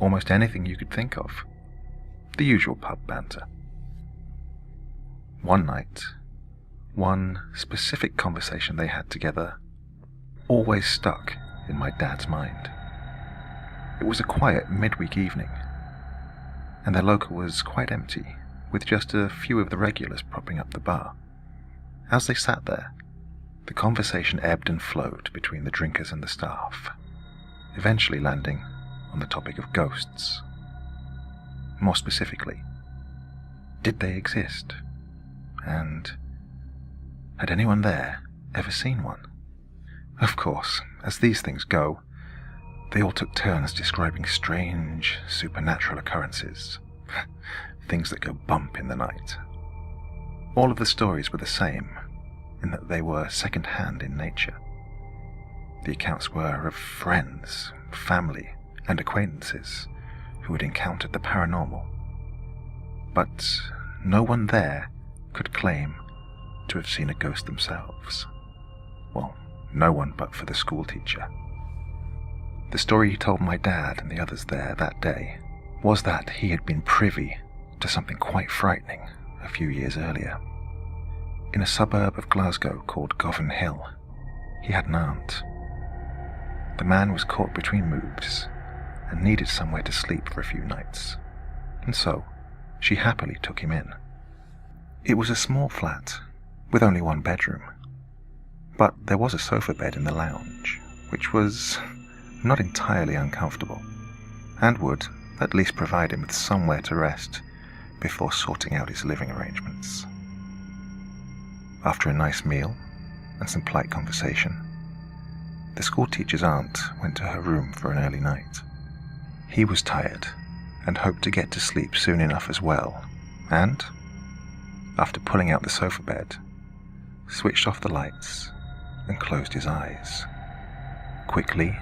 almost anything you could think of. The usual pub banter. One night, one specific conversation they had together always stuck in my dad's mind. It was a quiet midweek evening, and their local was quite empty, with just a few of the regulars propping up the bar. As they sat there, the conversation ebbed and flowed between the drinkers and the staff, eventually landing on the topic of ghosts. More specifically, did they exist? And had anyone there ever seen one? Of course, as these things go, they all took turns describing strange, supernatural occurrences, things that go bump in the night. All of the stories were the same, in that they were second-hand in nature. The accounts were of friends, family, and acquaintances who had encountered the paranormal. But no one there could claim to have seen a ghost themselves. Well, no one but for the schoolteacher. The story he told my dad and the others there that day was that he had been privy to something quite frightening a few years earlier. In a suburb of Glasgow called Govan Hill, he had an aunt. The man was caught between moves and needed somewhere to sleep for a few nights, and so she happily took him in. It was a small flat with only one bedroom, but there was a sofa bed in the lounge, which was not entirely uncomfortable, and would at least provide him with somewhere to rest before sorting out his living arrangements. After a nice meal and some polite conversation, the schoolteacher's aunt went to her room for an early night. He was tired and hoped to get to sleep soon enough as well, and, after pulling out the sofa bed, switched off the lights and closed his eyes. Quickly,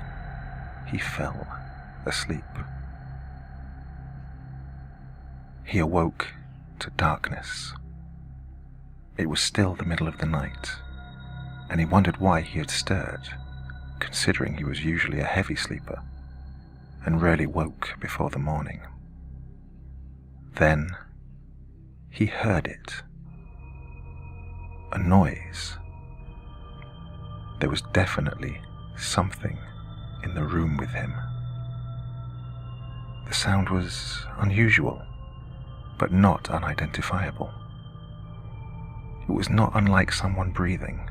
he fell asleep. He awoke to darkness. It was still the middle of the night, and he wondered why he had stirred, considering he was usually a heavy sleeper and rarely woke before the morning. Then he heard it. A noise. There was definitely something in the room with him. The sound was unusual, but not unidentifiable. It was not unlike someone breathing,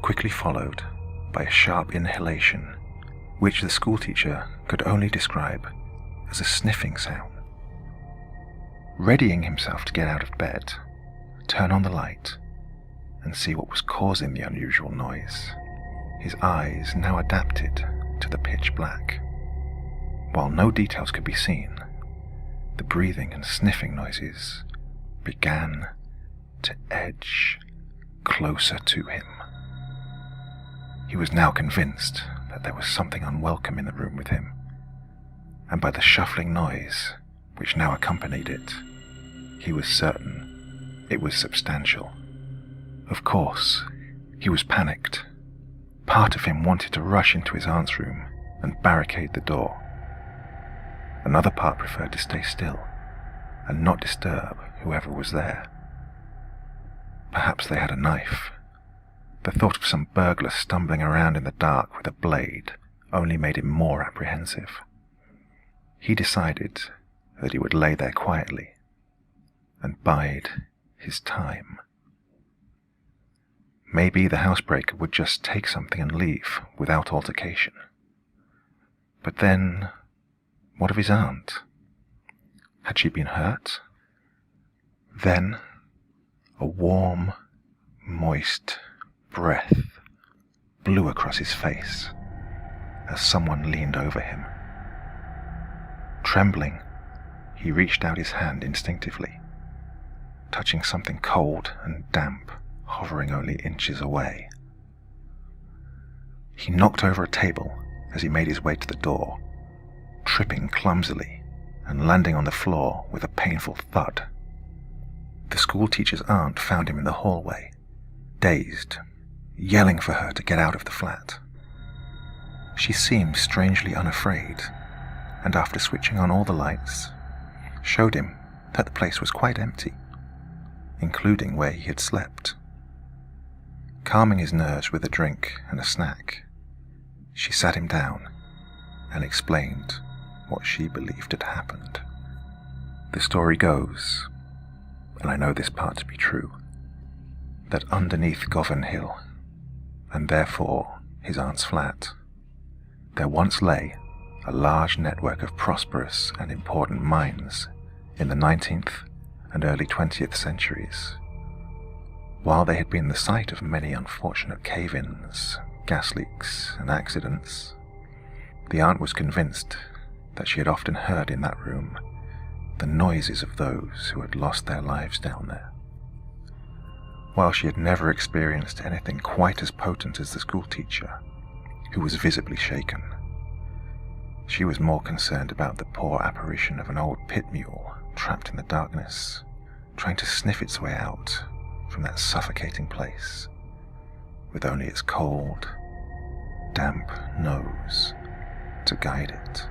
quickly followed by a sharp inhalation, which the schoolteacher could only describe as a sniffing sound. Readying himself to get out of bed, turn on the light, and see what was causing the unusual noise, his eyes now adapted to the pitch black. While no details could be seen, the breathing and sniffing noises began to edge closer to him. He was now convinced that there was something unwelcome in the room with him, and by the shuffling noise which now accompanied it, he was certain it was substantial. Of course, he was panicked. Part of him wanted to rush into his aunt's room and barricade the door. Another part preferred to stay still and not disturb whoever was there. Perhaps they had a knife. The thought of some burglar stumbling around in the dark with a blade only made him more apprehensive. He decided that he would lay there quietly and bide his time. Maybe the housebreaker would just take something and leave without altercation. But then, what of his aunt? Had she been hurt? Then, a warm, moist breath blew across his face as someone leaned over him. Trembling, he reached out his hand instinctively, touching something cold and damp hovering only inches away. He knocked over a table as he made his way to the door, tripping clumsily and landing on the floor with a painful thud. The schoolteacher's aunt found him in the hallway, dazed, yelling for her to get out of the flat. She seemed strangely unafraid, and after switching on all the lights, showed him that the place was quite empty, including where he had slept. Calming his nerves with a drink and a snack, she sat him down and explained what she believed had happened. The story goes, and I know this part to be true, that underneath Govan Hill, and therefore his aunt's flat, there once lay a large network of prosperous and important mines in the 19th and early 20th centuries. While they had been the site of many unfortunate cave-ins, gas leaks, and accidents, the aunt was convinced that she had often heard in that room the noises of those who had lost their lives down there. While she had never experienced anything quite as potent as the schoolteacher, who was visibly shaken, she was more concerned about the poor apparition of an old pit mule trapped in the darkness, trying to sniff its way out from that suffocating place, with only its cold, damp nose to guide it.